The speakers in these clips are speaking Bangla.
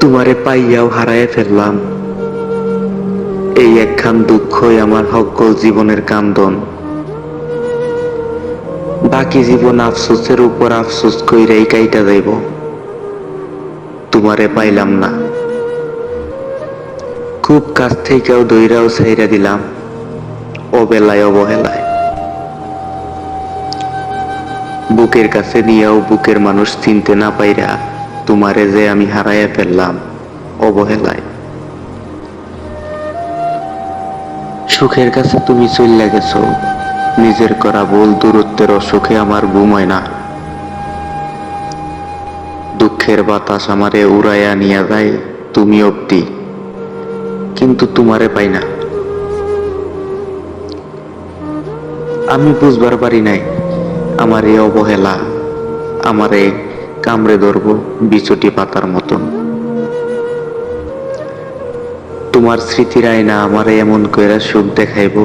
তোমারে পাইয়াও হারায় ফেললাম, এই একখান দুঃখই আমার সকল জীবনের কান্দন। বাকি জীবন আফসোসের উপর আফসোস কইরাই কাইটা যাইব। তোমারে পাইলাম না, খুব কাছ থেকেও দইরাও ছাইরা দিলাম, অবেলায় অবহেলায়। বুকের কাছে নিয়েও বুকের মানুষ চিনতে না পাইরা তোমারে যে আমি হারাইয়া ফেললাম অবহেলায়। সুখের কাছে তুমি চইল্লা গেছো, নিজের করা ভুল দূরত্বের অসুখে আমার ঘুম হয় না। দুঃখের বাতাস আমারে উড়াইয়া নিয়া যায় তুমি অব্দি, কিন্তু তোমারে পাই না। আমি বুঝবার পারি নাই আমার এই অবহেলা আমারে কামড়ে ধরব বিছুটি পাতার মতন। তোমার স্মৃতির আয়না আমারে এমন কইরা সুখ দেখাইব,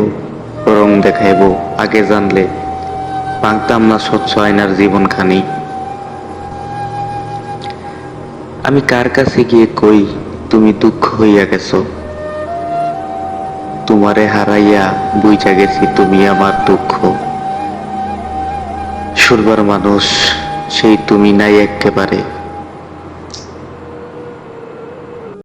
রং দেখাইব, আগে জানলে ভাঙতাম না স্বচ্ছ আয়নার জীবনখানি। আমি কার কাছে গিয়ে কই তুমি দুঃখ হইয়া গেছো, তোমারে হারাইয়া বুঝা গেছি তুমি আমার দুঃখ। শুরবার মানুষ সেই তুমি নাই একেবারে।